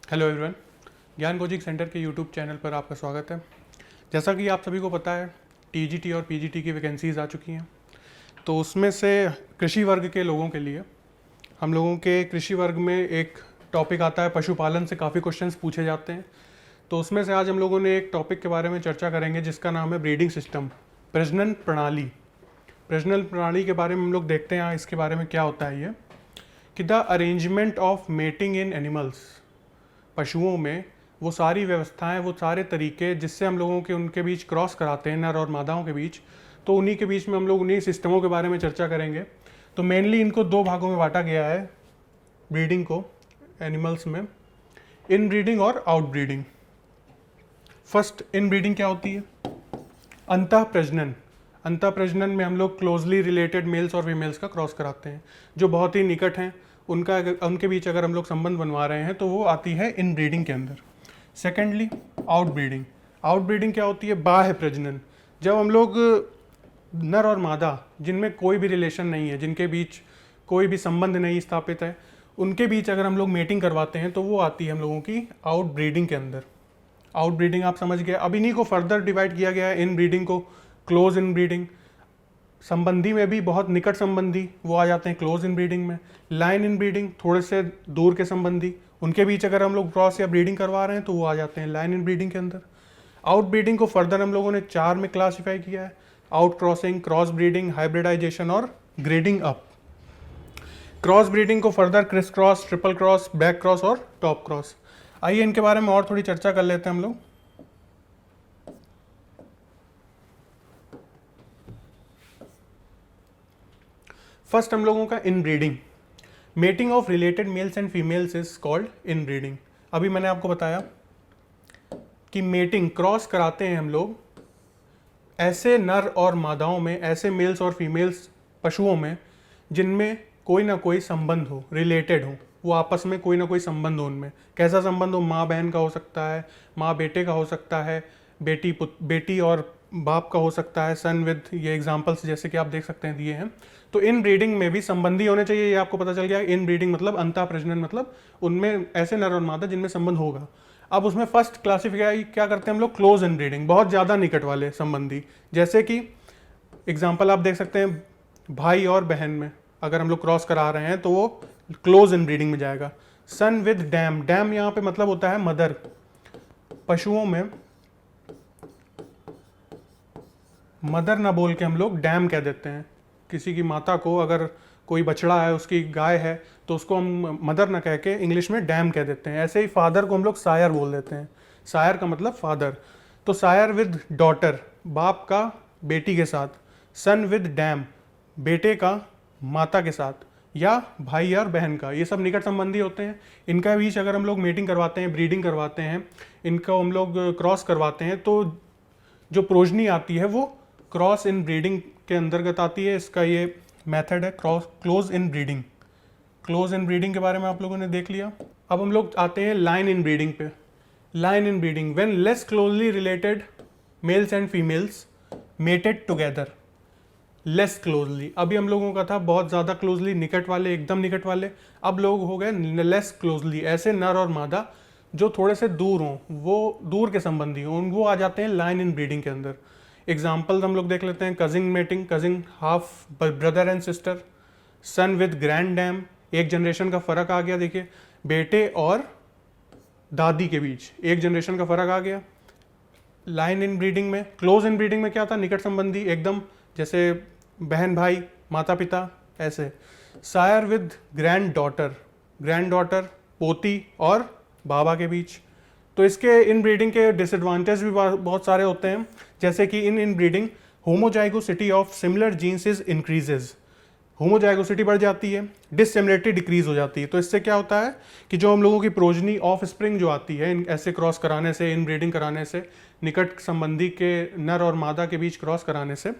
Hello everyone, ज्ञान coaching centre के YouTube channel पर आपका स्वागत है। जैसा कि आप सभी को पता है, टीजीटी और पीजीटी की वैकेंसीज आ चुकी हैं। तो उसमें से कृषि वर्ग के लोगों के लिए हम लोगों के कृषि वर्ग में एक टॉपिक आता है, पशुपालन से काफ़ी क्वेश्चंस पूछे जाते हैं। तो उसमें से आज हम लोगों ने एक टॉपिक के बारे में चर्चा करेंगे जिसका नाम है ब्रीडिंग सिस्टम, प्रजनन प्रणाली। प्रजनन प्रणाली के बारे में हम लोग देखते हैं इसके बारे में क्या होता है। ये कि the arrangement of mating in animals, पशुओं में वो सारी व्यवस्थाएं, वो सारे तरीके जिससे हम लोगों के उनके बीच क्रॉस कराते हैं, नर और मादाओं के बीच। तो उन्हीं के बीच में हम लोग उन्हीं सिस्टमों के बारे में चर्चा करेंगे। तो मेनली इनको दो भागों में बांटा गया है ब्रीडिंग को एनिमल्स में, इन ब्रीडिंग और out breeding. First in breeding क्या होती है? अंतः प्रजनन। अंतः प्रजनन में हम लोग क्लोजली रिलेटेड मेल्स और फीमेल्स का क्रॉस कराते हैं, जो बहुत ही निकट हैं उनके बीच अगर हम लोग संबंध बनवा रहे हैं तो वो आती है इन ब्रीडिंग के अंदर। Secondly out breeding. Out breeding क्या होती है? बाह्य प्रजनन। जब हम लोग नर और मादा जिनमें कोई भी रिलेशन नहीं है, जिनके बीच कोई भी संबंध नहीं स्थापित है, उनके बीच अगर हम लोग मेटिंग करवाते हैं तो वो आती है हम लोगों की आउट ब्रीडिंग के अंदर। आउट ब्रीडिंग आप समझ गए। अब इन्हीं को फर्दर डिवाइड किया गया है इन ब्रीडिंग को। क्लोज इन ब्रीडिंग, संबंधी में भी बहुत निकट संबंधी वो आ जाते हैं क्लोज इन ब्रीडिंग में। लाइन इन ब्रीडिंग, थोड़े से दूर के संबंधी, उनके बीच अगर हम लोग क्रॉस या ब्रीडिंग करवा रहे हैं तो वो आ जाते हैं लाइन इन ब्रीडिंग के अंदर। आउट ब्रीडिंग को फर्दर हम लोगों ने 4 में क्लासिफाई किया है: out crossing, cross breeding, hybridization और ग्रेडिंग अप। क्रॉस ब्रीडिंग को further criss cross, triple cross, back cross और टॉप क्रॉस। आइए इनके बारे में और थोड़ी चर्चा कर लेते हैं हम लोग। फर्स्ट हम लोगों का इन breeding. Mating of related males and females is called in breeding. अभी मैंने आपको बताया कि मेटिंग, क्रॉस कराते हैं हम लोग ऐसे नर और मादाओं में, ऐसे मेल्स और फीमेल्स पशुओं में जिनमें कोई ना कोई संबंध हो, रिलेटेड हो, वो आपस में कोई ना कोई संबंध हो उनमें। कैसा संबंध हो? माँ बहन का हो सकता है, माँ बेटे का हो सकता है, बेटी और बाप का हो सकता है, सन विद, ये एग्जांपल्स जैसे कि आप देख सकते हैं दिए हैं। तो इन ब्रीडिंग में भी संबंधी होने चाहिए, ये आपको पता चल गया। इन ब्रीडिंग मतलब अंतः प्रजनन, मतलब उनमें ऐसे नर और मादा जिनमें संबंध होगा। अब उसमें फर्स्ट क्लासिफाई क्या करते हैं हम लोग? क्लोज इन ब्रीडिंग, बहुत ज़्यादा निकट वाले संबंधी। जैसे कि एग्जाम्पल आप देख सकते हैं, भाई और बहन में अगर हम लोग क्रॉस करा रहे हैं तो वो क्लोज इन ब्रीडिंग में जाएगा। सन विद डैम, डैम यहाँ पे मतलब होता है मदर। पशुओं में मदर ना बोल के हम लोग डैम कह देते हैं। किसी की माता को, अगर कोई बछड़ा है, उसकी गाय है, तो उसको हम मदर ना कह के इंग्लिश में डैम कह देते हैं। ऐसे ही फादर को हम लोग सायर बोल देते हैं। सायर का मतलब फादर। तो सायर विद डॉटर, बाप का बेटी के साथ। सन विद डैम, बेटे का माता के साथ, या भाई और बहन का। ये सब निकट संबंधी होते हैं। इनका बीच अगर हम लोग मीटिंग करवाते हैं, ब्रीडिंग करवाते हैं, इनको हम लोग क्रॉस करवाते हैं, तो जो प्रोजनी आती है वो क्रॉस इन ब्रीडिंग के अंतर्गत आती है। इसका ये मेथड है close in breeding. Close in breeding के बारे में आप लोगों ने देख लिया। अब हम लोग आते हैं लाइन इन ब्रीडिंग पे। Line in breeding, when less closely related males and females mated together. Less closely, अभी हम लोगों का था बहुत ज़्यादा क्लोजली, निकट वाले, एकदम निकट वाले। अब लोग हो गए लेस क्लोजली, ऐसे नर और मादा जो थोड़े से दूर हों, वो दूर के संबंधी हों, वो आ जाते हैं लाइन इन ब्रीडिंग के अंदर। एग्जाम्पल हम लोग देख लेते हैं। Cousin mating, cousin half brother and sister. Sun with grand dam, एक जनरेशन का फर्क आ गया। देखिए, बेटे और दादी के बीच एक जनरेशन का फर्क आ गया। लाइन इन ब्रीडिंग में, क्लोज इन ब्रीडिंग में क्या था? निकट संबंधी एकदम, जैसे बहन भाई, माता पिता, ऐसे। Sire with grand daughter, grand daughter पोती और बाबा के बीच। तो इसके इन ब्रीडिंग के डिसएडवांटेज भी बहुत सारे होते हैं। जैसे कि in breeding homozygosity of similar genes is increases. Homozygosity बढ़ जाती है, डिससिमिलरिटी डिक्रीज हो जाती है। तो इससे क्या होता है कि जो हम लोगों की प्रोजनी ऑफ स्प्रिंग जो आती है, ऐसे क्रॉस कराने से, इन ब्रीडिंग कराने से, निकट संबंधी के नर और मादा के बीच क्रॉस कराने से,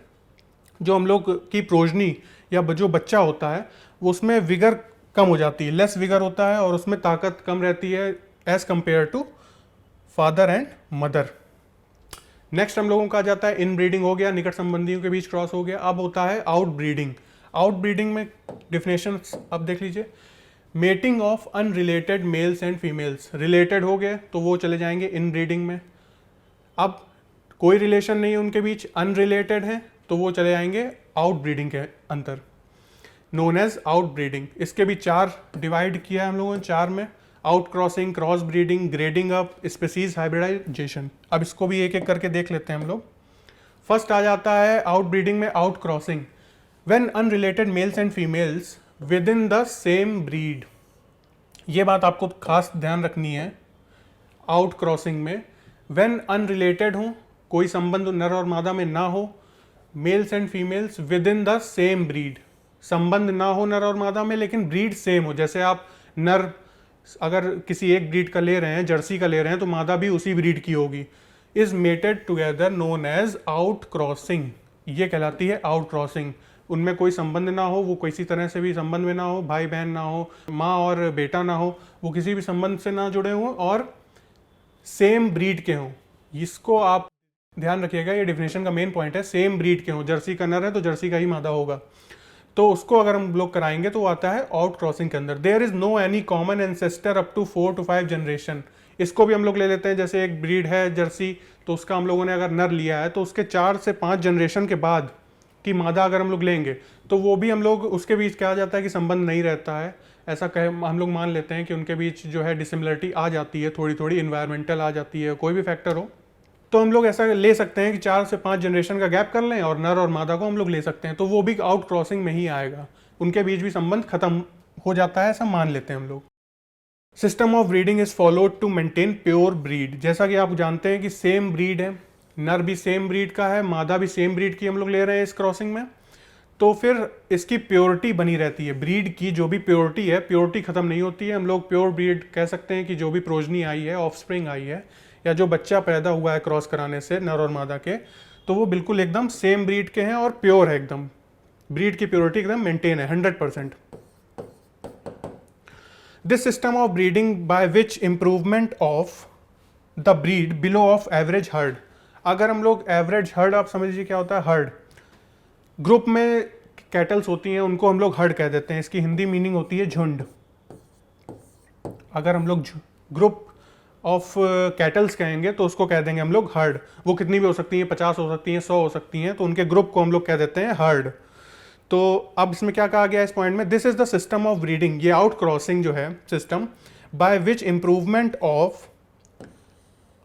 जो हम लोग की प्रोजनी या जो बच्चा होता है वो उसमें विगर कम हो जाती है, लेस विगर होता है और उसमें ताकत कम रहती है as compare to father and mother. Next हम लोगों का आ जाता है इन ब्रीडिंग, हो गया, निकट संबंधियों के बीच क्रॉस हो गया। अब होता है आउट ब्रीडिंग। आउट ब्रीडिंग में डिफिनेशन अब देख लीजिए। Mating of unrelated mails and females, related हो गए तो वो चले जाएंगे इन ब्रीडिंग में। अब कोई रिलेशन नहीं है उनके बीच, अनरिलेटेड है, तो वो चले जाएंगे आउट ब्रीडिंग के अंदर, नोन एज आउट ब्रीडिंग। इसके भी चार डिवाइड किया है हम लोगों ने, चार में, out crossing, cross breeding, grading up, species hybridization. अब इसको भी एक एक करके देख लेते हैं हम लोग। फर्स्ट आ जाता है आउट ब्रीडिंग में out crossing, when unrelated mails and females with in the same breed. ये बात आपको खास ध्यान रखनी है आउट क्रॉसिंग में, व्हेन अनरिलेटेड हो, कोई संबंध नर और मादा में ना हो, mails and females with in the same breed, संबंध ना हो नर और मादा में लेकिन ब्रीड सेम हो। जैसे आप नर अगर किसी एक ब्रीड का ले रहे हैं, जर्सी का ले रहे हैं, तो मादा भी उसी ब्रीड की होगी। Is mated together known as out crossing, ये कहलाती है आउट क्रॉसिंग। उनमें कोई संबंध ना हो, वो किसी तरह से भी संबंध में ना हो, भाई बहन ना हो, माँ और बेटा ना हो, वो किसी भी संबंध से ना जुड़े हों और सेम ब्रीड के हों। इसको आप ध्यान रखिएगा, ये डेफिनेशन का मेन पॉइंट है, सेम ब्रीड के हों। जर्सी का नर है तो जर्सी का ही मादा होगा, तो उसको अगर हम लोग कराएंगे तो वो आता है आउट क्रॉसिंग के अंदर। There is no any common ancestor up to 4 to 5 generation. इसको भी हम लोग ले लेते हैं, जैसे एक ब्रीड है जर्सी, तो उसका हम लोगों ने अगर नर लिया है तो उसके 4 से 5 जनरेशन के बाद की मादा अगर हम लोग लेंगे तो वो भी हम लोग उसके बीच क्या आ जाता है कि संबंध नहीं रहता है, ऐसा कहे हम लोग मान लेते हैं कि उनके बीच जो है डिसिमिलरिटी आ जाती है, थोड़ी थोड़ी इन्वायरमेंटल आ जाती है, कोई भी फैक्टर हो, तो हम लोग ऐसा ले सकते हैं कि 4 से 5 जनरेशन का गैप कर लें और नर और मादा को हम लोग ले सकते हैं, तो वो भी आउट क्रॉसिंग में ही आएगा, उनके बीच भी संबंध खत्म हो जाता है, ऐसा मान लेते हैं हम लोग। System of breeding is followed to maintain pure breed. जैसा कि आप जानते हैं कि सेम ब्रीड है, नर भी सेम ब्रीड का है, मादा भी सेम ब्रीड की हम लोग ले रहे हैं इस क्रॉसिंग में, तो फिर इसकी प्योरिटी बनी रहती है। ब्रीड की जो भी प्योरिटी है, प्योरिटी खत्म नहीं होती है। हम लोग प्योर ब्रीड कह सकते हैं कि जो भी प्रोजनी आई है, ऑफस्प्रिंग आई है, या जो बच्चा पैदा हुआ है क्रॉस कराने से नर और मादा के, तो वो बिल्कुल एकदम सेम ब्रीड के हैं और प्योर है, एकदम ब्रीड की प्योरिटी एकदम मेंटेन है 100%। This system of breeding by which improvement of the breed below of average heard. अगर हम लोग एवरेज हर्ड, आप समझ लीजिए क्या होता है हर्ड, ग्रुप में कैटल्स होती हैं उनको हम लोग हर्ड कह देते हैं, इसकी हिंदी मीनिंग होती है झुंड। अगर हम लोग ग्रुप ऑफ कैटल्स कहेंगे तो उसको कह देंगे हम लोग हर्ड। वो कितनी भी हो सकती हैं, 50 हो सकती हैं, 100 हो सकती हैं, तो उनके ग्रुप को हम लोग कह देते हैं हर्ड। तो अब इसमें क्या कहा गया इस पॉइंट में, this is the system of breeding, ये आउट क्रॉसिंग जो है system, by which improvement of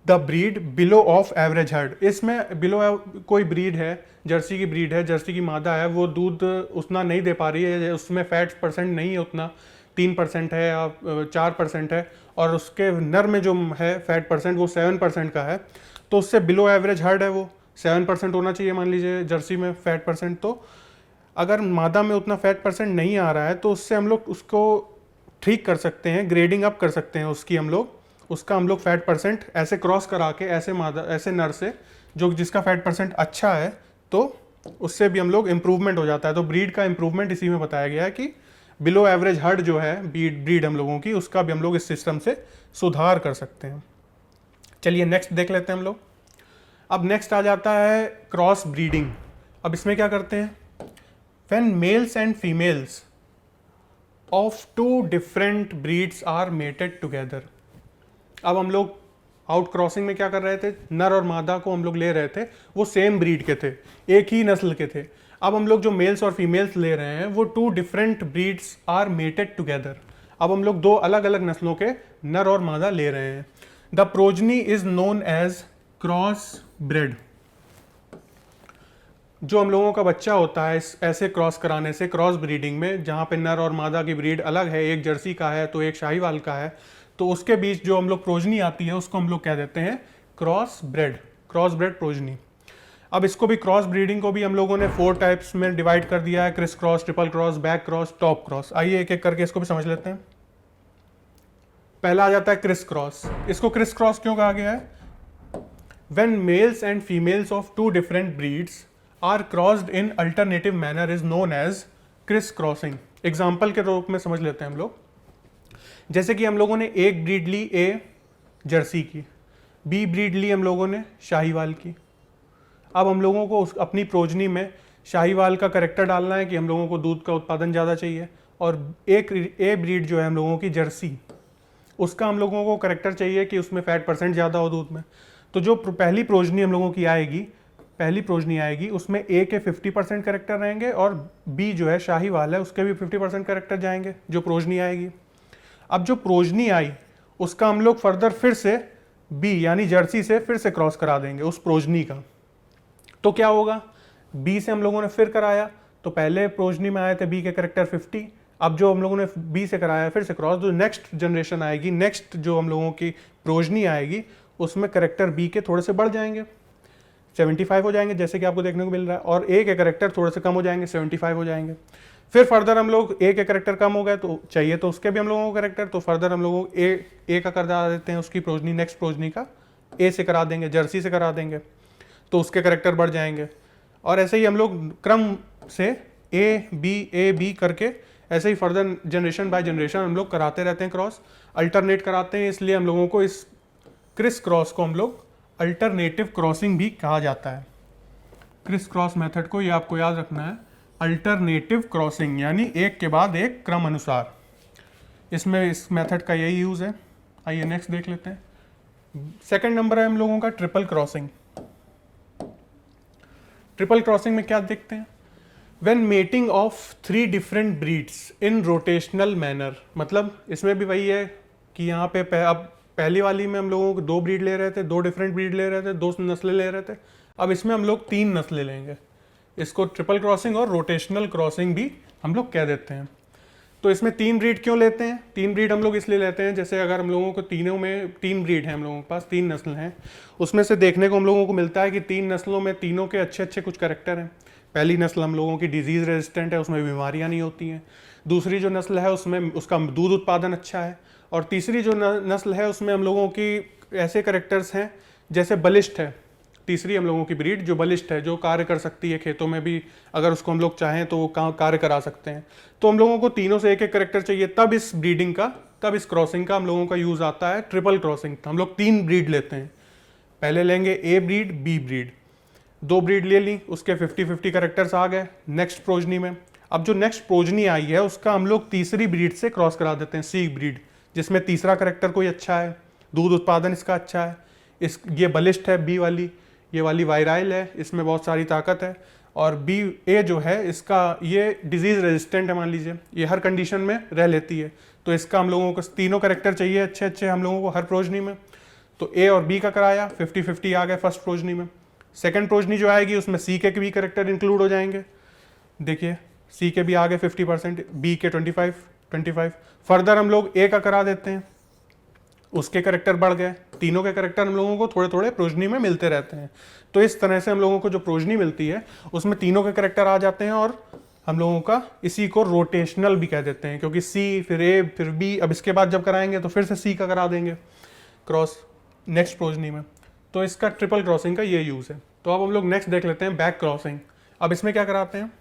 the breed below of average heard. इसमें बिलो कोई ब्रीड है, जर्सी की ब्रीड है, जर्सी की मादा है, वो दूध उतना नहीं दे पा रही है, उसमें फैट परसेंट नहीं है उतना, 3% है या 4% है, और उसके नर में जो है फैट परसेंट वो 7% का है, तो उससे बिलो एवरेज हर्ड है, वो 7% होना चाहिए मान लीजिए जर्सी में फैट परसेंट। तो अगर मादा में उतना फैट परसेंट नहीं आ रहा है तो उससे हम लोग उसको ठीक कर सकते हैं, ग्रेडिंग अप कर सकते हैं उसकी, हम लोग उसका हम लोग फैट परसेंट ऐसे क्रॉस करा के ऐसे मादा ऐसे नर से जो जिसका फैट परसेंट अच्छा है, तो उससे भी हम लोग इम्प्रूवमेंट हो जाता है। तो ब्रीड का इम्प्रूवमेंट इसी में बताया गया है कि बिलो एवरेज हर्ड जो है ब्रीड हम लोगों की, उसका भी हम लोग इस सिस्टम से सुधार कर सकते हैं। चलिए नेक्स्ट देख लेते हैं हम लोग। अब नेक्स्ट आ जाता है क्रॉस ब्रीडिंग। अब इसमें क्या करते हैं, when males and females of 2 different breeds are mated together. अब हम लोग आउट क्रॉसिंग में क्या कर रहे थे, नर और मादा को हम लोग ले रहे थे, वो सेम ब्रीड के थे, एक ही नस्ल के थे। अब हम लोग जो मेल्स और फीमेल्स ले रहे हैं वो 2 different breeds are mated together. अब हम लोग 2 अलग अलग नस्लों के नर और मादा ले रहे हैं। The progeny is known as cross bred. जो हम लोगों का बच्चा होता है इस ऐसे क्रॉस कराने से, क्रॉस ब्रीडिंग में, जहाँ पे नर और मादा की ब्रीड अलग है, एक जर्सी का है तो एक शाहीवाल का है, तो उसके बीच जो हम लोग प्रोजनी आती है उसको हम लोग क्या देते हैं, क्रॉस ब्रेड प्रोजनी। अब इसको भी क्रॉस ब्रीडिंग को भी हम लोगों ने 4 टाइप्स में डिवाइड कर दिया है, criss cross, triple cross, back cross, top cross. आइए एक एक करके इसको भी समझ लेते हैं। पहला आ जाता है क्रिस क्रॉस। इसको क्रिस क्रॉस क्यों कहा गया है, when males and females of 2 different breeds are crossed in alternative manner is known as criss crossing. Example के रूप में समझ लेते हैं हम लोग। जैसे कि हम लोगों ने एक ब्रीड ली ए जर्सी की, बी ब्रीड ली हम लोगों ने शाहीवाल की। अब हम लोगों को अपनी प्रोजनी में शाहीवाल का करेक्टर डालना है कि हम लोगों को दूध का उत्पादन ज़्यादा चाहिए, और एक ए ब्रीड जो है हम लोगों की जर्सी, उसका हम लोगों को करेक्टर चाहिए कि उसमें फैट परसेंट ज़्यादा हो दूध में। तो जो पहली प्रोजनी हम लोगों की आएगी, पहली प्रोजनी आएगी, उसमें ए के 50% करेक्टर रहेंगे और बी जो है शाहीवाल है उसके भी 50% करेक्टर जाएंगे जो प्रोजनी आएगी। अब जो प्रोजनी आई उसका हम लोग फर्दर फिर से बी यानी जर्सी से फिर से क्रॉस करा देंगे उस प्रोजनी का। तो क्या होगा, बी से हम लोगों ने फिर कराया तो पहले प्रोजनी में आए थे बी के करेक्टर 50, अब जो हम लोगों ने बी से कराया फिर से क्रॉस, जो नेक्स्ट जनरेशन आएगी, नेक्स्ट जो हम लोगों की प्रोजनी आएगी उसमें करेक्टर बी के थोड़े से बढ़ जाएंगे, 75 हो जाएंगे जैसे कि आपको देखने को मिल रहा है, और ए के करेक्टर थोड़े से कम हो जाएंगे, 75 हो जाएंगे। फिर फर्दर हम लोग ए के करेक्टर कम हो गए तो चाहिए तो उसके भी हम लोगों को करेक्टर, तो फर्दर हम लोगों ए का कर देते हैं उसकी प्रोजनी, नेक्स्ट प्रोजनी का ए से करा देंगे, जर्सी से करा देंगे तो उसके करेक्टर बढ़ जाएंगे। और ऐसे ही हम लोग क्रम से ए बी करके ऐसे ही फर्दर जनरेशन बाय जनरेशन हम लोग कराते रहते हैं क्रॉस, अल्टरनेट कराते हैं, इसलिए हम लोगों को इस क्रिस क्रॉस को हम लोग अल्टरनेटिव क्रॉसिंग भी कहा जाता है। क्रिस क्रॉस मेथड को ये आपको याद रखना है, अल्टरनेटिव क्रॉसिंग यानी एक के बाद एक क्रम अनुसार, इसमें इस मेथड का यही यूज़ है। आइए नेक्स्ट देख लेते हैं। सेकंड नंबर है हम लोगों का ट्रिपल क्रॉसिंग। ट्रिपल क्रॉसिंग में क्या देखते हैं, when mating of 3 different breeds in rotational manner, मतलब इसमें भी वही है कि यहाँ पे अब पहली वाली में हम लोगों को 2 ब्रीड ले रहे थे, 2 डिफरेंट ब्रीड ले रहे थे, 2 नस्लें ले रहे थे, अब इसमें हम लोग 3 नस्लें लेंगे। इसको ट्रिपल क्रॉसिंग और रोटेशनल क्रॉसिंग भी हम लोग कह देते हैं। तो इसमें 3 ब्रीड क्यों लेते हैं, 3 ब्रीड हम लोग इसलिए लेते हैं जैसे अगर हम लोगों को तीनों में 3 ब्रीड है, हम लोगों के पास 3 नस्ल हैं, उसमें से देखने को हम लोगों को मिलता है कि 3 नस्लों में तीनों के अच्छे अच्छे कुछ कैरेक्टर हैं। पहली नस्ल हम लोगों की डिजीज़ रेजिस्टेंट है, उसमें बीमारियां नहीं होती हैं। दूसरी जो नस्ल है उसमें उसका दूध उत्पादन अच्छा है। और तीसरी जो नस्ल है उसमें हम लोगों की ऐसे कैरेक्टर्स हैं जैसे बलिष्ठ है, तीसरी हम लोगों की ब्रीड जो बलिष्ठ है, जो कार्य कर सकती है खेतों में भी, अगर उसको हम लोग चाहें तो वो कार्य करा सकते हैं। तो हम लोगों को तीनों से एक एक कैरेक्टर चाहिए, तब इस ब्रीडिंग का, तब इस क्रॉसिंग का हम लोगों का यूज़ आता है ट्रिपल क्रॉसिंग। हम लोग 3 ब्रीड लेते हैं, पहले लेंगे ए ब्रीड बी ब्रीड, 2 ब्रीड ले ली, उसके 50-50 कैरेक्टर्स आ गए नेक्स्ट प्रोजनी में। अब जो नेक्स्ट प्रोजनी आई है उसका हम लोग तीसरी ब्रीड से क्रॉस करा देते हैं, सी ब्रीड, जिसमें तीसरा कैरेक्टर कोई अच्छा है, दूध उत्पादन इसका अच्छा है, ये बलिष्ठ है बी वाली, ये वाली वायराइल है, इसमें बहुत सारी ताकत है, और बी ए जो है इसका ये डिजीज़ रेजिस्टेंट है, मान लीजिए ये हर कंडीशन में रह लेती है। तो इसका हम लोगों को तीनों कैरेक्टर चाहिए अच्छे अच्छे हम लोगों को हर प्रोजनी में। तो ए और बी का कराया, 50-50 आ गए फर्स्ट प्रोजनी में। सेकंड प्रोजनी जो आएगी उसमें सी के भी कैरेक्टर इंक्लूड हो जाएंगे, देखिए सी के भी आ गए 50%, बी के 25। फर्दर हम लोग ए का करा देते हैं, उसके कैरेक्टर बढ़ गए, तीनों के कैरेक्टर हम लोगों को थोड़े थोड़े प्रोजनी में मिलते रहते हैं। तो इस तरह से हम लोगों को जो प्रोजनी मिलती है उसमें तीनों के कैरेक्टर आ जाते हैं, और हम लोगों का इसी को रोटेशनल भी कह देते हैं, क्योंकि सी फिर ए फिर बी, अब इसके बाद जब कराएंगे तो फिर से सी का करा देंगे क्रॉस नेक्स्ट प्रोजनी में। तो इसका ट्रिपल क्रॉसिंग का ये यूज़ है। तो अब हम लोग नेक्स्ट देख लेते हैं बैक क्रॉसिंग। अब इसमें क्या कराते हैं,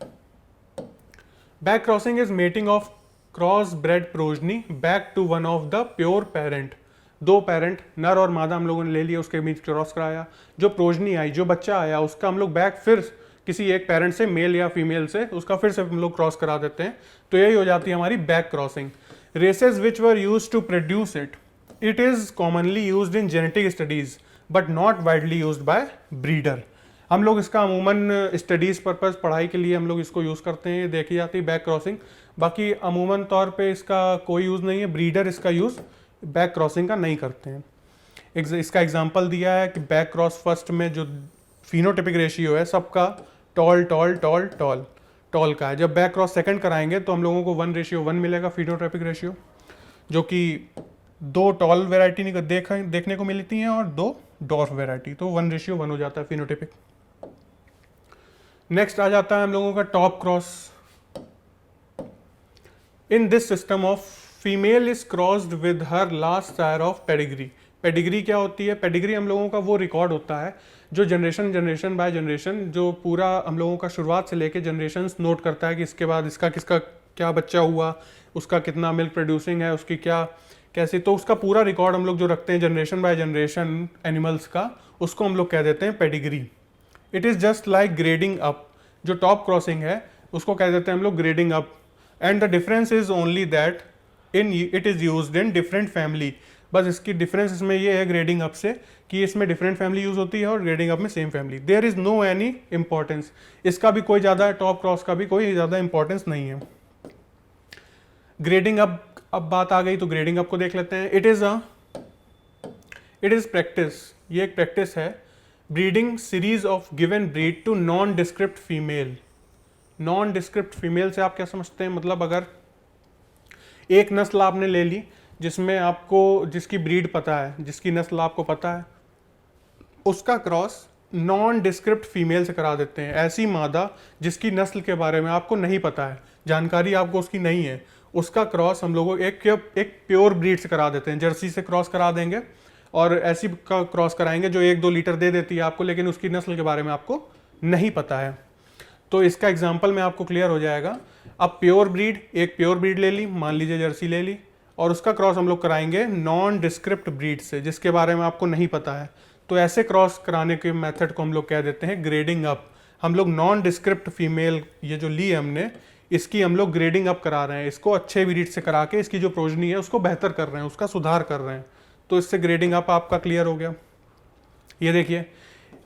back crossing is mating of cross bred progeny back to one of the pure parent. 2 parent नर और मादा हम लोगों ने ले लिया, उसके बीच क्रॉस कराया, जो प्रोजनी आई, जो बच्चा आया उसका हम लोग बैक फिर किसी एक पेरेंट से, मेल या फीमेल से, उसका फिर से हम लोग क्रॉस करा देते हैं। तो यही हो जाती है हमारी back crossing. Races which were use to produce it, it is commonly used in genetic studies but not widely used by breeder. हम लोग इसका अमूमन स्टडीज़ पर्पज़, पढ़ाई के लिए हम लोग इसको यूज़ करते हैं, देखी जाती है बैक क्रॉसिंग। बाकी अमूमन तौर पे इसका कोई यूज़ नहीं है, ब्रीडर इसका यूज़ बैक क्रॉसिंग का नहीं करते हैं। इसका एग्जांपल दिया है कि बैक क्रॉस फर्स्ट में जो फिनोटाइपिक रेशियो है सबका toll toll toll toll toll का है। जब बैक क्रॉस सेकंड कराएंगे तो हम लोगों को 1:1 मिलेगा फिनोटाइपिक रेशियो, जो कि 2 टॉल वेराइटी देखने को मिलती हैं और 2 डॉर्फ वेराइटी, तो 1:1 हो जाता है फिनोटाइपिक। नेक्स्ट आ जाता है हम लोगों का top cross. In this system of female is crossed with her last sire of pedigree. Pedigree क्या होती है, पेडिग्री हम लोगों का वो रिकॉर्ड होता है जो जनरेशन बाय जनरेशन, जो पूरा हम लोगों का शुरुआत से लेके जनरेशन नोट करता है कि इसके बाद इसका किसका क्या बच्चा हुआ, उसका कितना मिल्क प्रोड्यूसिंग है, उसकी क्या कैसे, तो उसका पूरा रिकॉर्ड हम लोग जो रखते हैं जनरेशन बाय जनरेशन एनिमल्स का, उसको हम लोग कह देते हैं pedigree. It is just like grading up. जो टॉप क्रॉसिंग है उसको कह देते हैं हम लोग grading up. And the difference is only that in it is used in different family. बस इसकी डिफरेंस इसमें ये है ग्रेडिंग अप से कि इसमें डिफरेंट फैमिली यूज़ होती है और ग्रेडिंग अप में same family. There is no any importance, इसका भी कोई ज़्यादा, टॉप क्रॉस का भी कोई ज़्यादा इंपॉर्टेंस नहीं है। ग्रेडिंग अप, अब बात आ गई तो ग्रेडिंग अप को देख लेते हैं। इट इज़ प्रैक्टिस, ये एक प्रैक्टिस है, breeding series of given breed to non descript female. Non descript female से आप क्या समझते हैं, मतलब अगर एक नस्ल आपने ले ली जिसमें आपको, जिसकी ब्रीड पता है, जिसकी नस्ल आपको पता है, उसका क्रॉस नॉन डिस्क्रिप्ट फीमेल से करा देते हैं। ऐसी मादा जिसकी नस्ल के बारे में आपको नहीं पता है, जानकारी आपको उसकी नहीं है, उसका क्रॉस हम लोगों एक प्योर ब्रीड से करा देते हैं। जर्सी से क्रॉस करा देंगे और ऐसी का क्रॉस कराएंगे जो 1-2 लीटर दे देती है आपको, लेकिन उसकी नस्ल के बारे में आपको नहीं पता है। तो इसका एग्जाम्पल में आपको क्लियर हो जाएगा। अब प्योर ब्रीड, एक प्योर ब्रीड ले ली, मान लीजिए जर्सी ले ली, और उसका क्रॉस हम लोग कराएंगे नॉन डिस्क्रिप्ट ब्रीड से जिसके बारे में आपको नहीं पता है। तो ऐसे क्रॉस कराने के मेथड को हम लोग कह देते हैं ग्रेडिंग अप। हम लोग नॉन डिस्क्रिप्ट फीमेल ये जो ली है हमने, इसकी हम लोग ग्रेडिंग अप करा रहे हैं, इसको अच्छे ब्रीड से करा के इसकी जो प्रोजनी है उसको बेहतर कर रहे हैं, उसका सुधार कर रहे हैं। तो इससे ग्रेडिंग अप आपका क्लियर हो गया। ये देखिए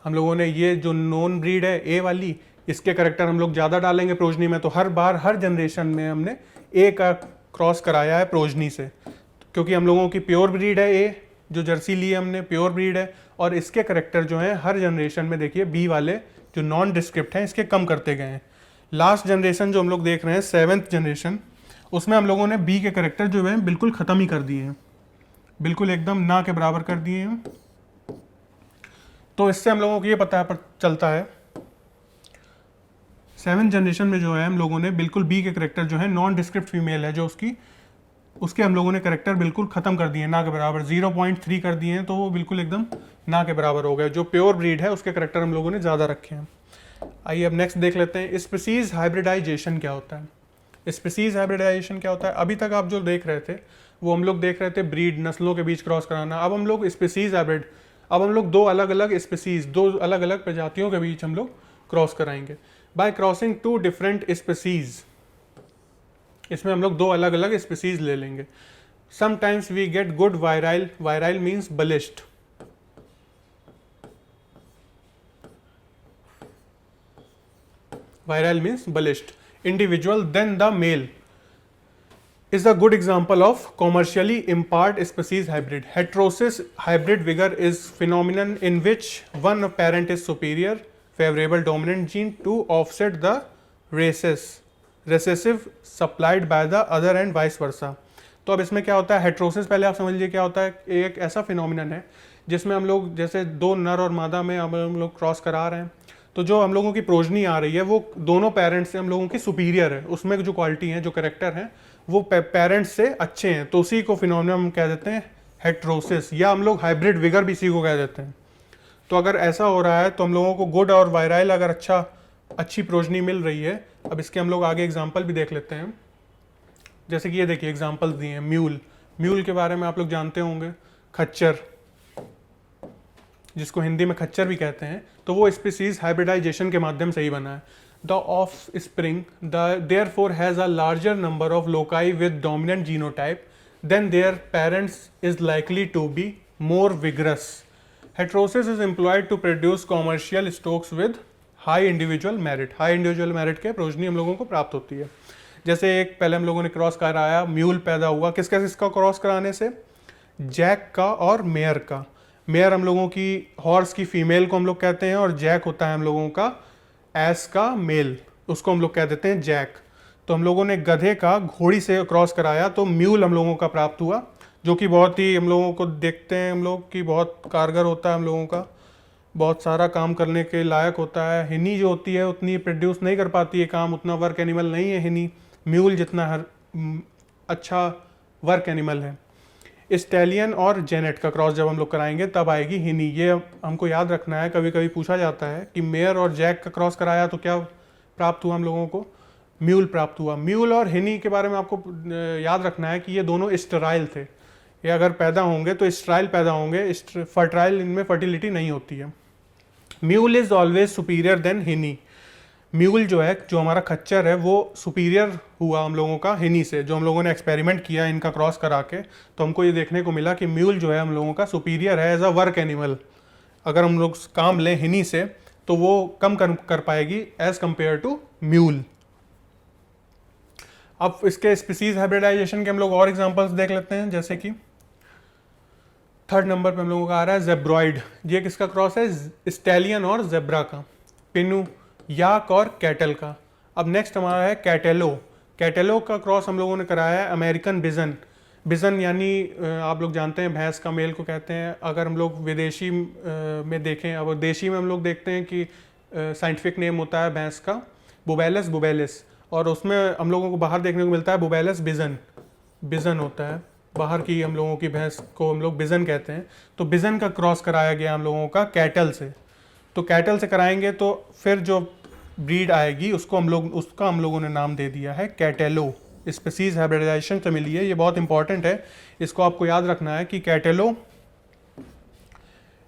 हम लोगों ने ये जो नॉन ब्रीड है ए वाली, इसके करेक्टर हम लोग ज़्यादा डालेंगे प्रोजनी में, तो हर बार हर जनरेशन में हमने ए का क्रॉस कराया है प्रोजनी से, क्योंकि हम लोगों की प्योर ब्रीड है ए, जो जर्सी ली है हमने प्योर ब्रीड है, और इसके करेक्टर जो हैं हर जनरेशन में देखिए बी वाले जो नॉन डिस्क्रिप्ट हैं इसके कम करते गए हैं। लास्ट जनरेशन जो हम लोग देख रहे हैं 7th जनरेशन, उसमें हम लोगों ने बी के करेक्टर जो है बिल्कुल ख़त्म ही कर दिए हैं, बिल्कुल एकदम ना के बराबर कर दिए हैं। तो इससे हम लोगों को ये पता है चलता है 7th जनरेशन में जो है हम लोगों ने बिल्कुल बी के करेक्टर जो है नॉन डिस्क्रिप्ट फीमेल है जो उसके हम लोगों ने करेक्टर बिल्कुल ख़त्म कर दिए ना के बराबर, 0.3 कर दिए हैं, तो वो बिल्कुल एकदम ना के बराबर हो गए। जो प्योर ब्रीड है उसके करेक्टर हम लोगों ने ज़्यादा रखे हैं। आइए अब नेक्स्ट देख लेते हैं स्पीसीज हाइब्रिडाइजेशन क्या होता है। स्पीसीज हाइब्रिडाइजेशन क्या होता है, अभी तक आप जो देख रहे थे वो हम लोग देख रहे थे ब्रीड, नस्लों के बीच क्रॉस कराना। अब हम लोग स्पीसीज हाइब्रिड, अब हम लोग दो अलग अलग स्पीसीज, दो अलग अलग प्रजातियों के बीच हम लोग क्रॉस कराएंगे बाय क्रॉसिंग 2 डिफरेंट स्पीसीज। इसमें हम लोग दो अलग अलग स्पीसीज ले लेंगे। Sometimes we get good virile, virile means बलिष्ठ, virile means balished individual, then the male is a good example of commercially impart species hybrid. Heterosis hybrid vigor is phenomenon in which one parent is superior favorable dominant gene to offset the recessive supplied by the other and vice versa. तो अब इसमें क्या होता है, heterosis पहले आप समझ लीजिए क्या होता है। एक ऐसा फिनोमिनन है जिसमें हम लोग जैसे दो नर और मादा में हम लोग क्रॉस करा रहे हैं, तो जो हम लोगों की प्रोजनी आ रही है वो दोनों पेरेंट्स से हम लोगों की सुपीरियर है, उसमें जो क्वालिटी है, जो करेक्टर हैं वो पेरेंट्स से अच्छे हैं, तो उसी को फिनोमिनन हम कह देते हैं हेट्रोसिस, या हम लोग हाइब्रिड विगर भी इसी को कह देते हैं। तो अगर ऐसा हो रहा है तो हम लोगों को गुड और वायराइल अगर अच्छी प्रोजनी मिल रही है। अब इसके हम लोग आगे एग्जाम्पल भी देख लेते हैं, जैसे कि ये देखिए एग्जाम्पल्स दिए हैं। म्यूल के बारे में आप लोग जानते होंगे, खच्चर जिसको हिंदी में खच्चर भी कहते हैं, तो वो स्पीसीज हाइब्रिडाइजेशन के माध्यम से ही बना है। The offspring therefore has a larger number of loci with dominant genotype than their parents is likely to be more vigorous. Heterosis is employed to produce commercial stocks with high individual merit. High individual merit के progeny हम लोगों को प्राप्त होती है। जैसे एक पहले हम लोगों ने क्रॉस कराया, म्यूल पैदा हुआ किसका क्रॉस कराने से, जैक का और मेयर का। मेयर हम लोगों की हॉर्स की फीमेल को हम लोग कहते हैं, और जैक होता है हम लोगों का एस का मेल, उसको हम लोग कह देते हैं जैक। तो हम लोगों ने गधे का घोड़ी से क्रॉस कराया तो म्यूल हम लोगों का प्राप्त हुआ, जो कि बहुत ही हम लोगों को देखते हैं हम लोग कि बहुत कारगर होता है, हम लोगों का बहुत सारा काम करने के लायक होता है। हिनी जो होती है उतनी प्रोड्यूस नहीं कर पाती है काम, उतना वर्क एनिमल नहीं है हिनी, म्यूल जितना अच्छा वर्क एनिमल है। स्टैलियन और जेनेट का क्रॉस जब हम लोग कराएंगे तब आएगी हिनी। ये हमको याद रखना है, कभी कभी पूछा जाता है कि मेयर और जैक का क्रॉस कराया तो क्या प्राप्त हुआ हम लोगों को, म्यूल प्राप्त हुआ। म्यूल और हिनी के बारे में आपको याद रखना है कि ये दोनों स्टेराइल थे, ये अगर पैदा होंगे तो स्टेराइल पैदा होंगे, फर्टाइल इनमें फर्टिलिटी नहीं होती है। Mule is always superior than hinny. Mule जो है, जो हमारा खच्चर है, वो सुपीरियर हुआ हम लोगों का हिनी से। जो हम लोगों ने एक्सपेरिमेंट किया इनका क्रॉस करा के, तो हमको ये देखने को मिला कि म्यूल जो है हम लोगों का सुपीरियर है एज अ वर्क एनिमल। अगर हम लोग काम लें हिनी से तो वो कम कर पाएगी एज कंपेयर टू म्यूल। अब इसके स्पीसीज हाइब्रिडाइजेशन के हम लोग और एग्जांपल्स देख लेते हैं, जैसे कि 3rd नंबर पे हम लोगों का आ रहा है जेब्रॉइड। ये किसका क्रॉस है? स्टैलियन और जेब्रा का। पिनू याक और कैटल का। अब नेक्स्ट हमारा है कैटेलो। कैटेलो का क्रॉस हम लोगों ने कराया है अमेरिकन बिजन। बिजन यानी आप लोग जानते हैं भैंस का मेल को कहते हैं। अगर हम लोग विदेशी में देखें, अब देशी में हम लोग देखते हैं कि साइंटिफिक नेम होता है भैंस का बुबेलस बुबेलिस, और उसमें हम लोगों को बाहर देखने को मिलता है बुबेलस बिजन। बिजन होता है बाहर की, हम लोगों की भैंस को हम लोग बिजन कहते हैं। तो बिजन का क्रॉस कराया गया हम लोगों का कैटल से। तो कैटल से कराएंगे तो फिर जो ब्रीड आएगी उसका हम लोगों ने नाम दे दिया है कैटेलो। स्पीसीज हाइब्रिडाइजेशन से मिली है, ये बहुत इंपॉर्टेंट है, इसको आपको याद रखना है कि कैटेलो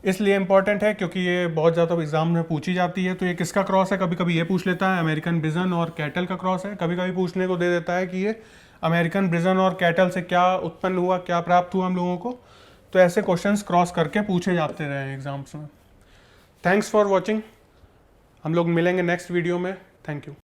इसलिए इंपॉर्टेंट है क्योंकि ये बहुत ज़्यादा एग्जाम में पूछी जाती है। तो ये किसका क्रॉस है? कभी कभी ये पूछ लेता है अमेरिकन बिजन और कैटल का क्रॉस है। कभी कभी पूछने को दे देता है कि ये अमेरिकन बिजन और कैटल से क्या उत्पन्न हुआ, क्या प्राप्त हुआ हम लोगों को। तो ऐसे क्वेश्चंस क्रॉस करके पूछे जाते रहे एग्जाम्स में। Thanks for watching. हम लोग मिलेंगे नेक्स्ट वीडियो में। Thank you.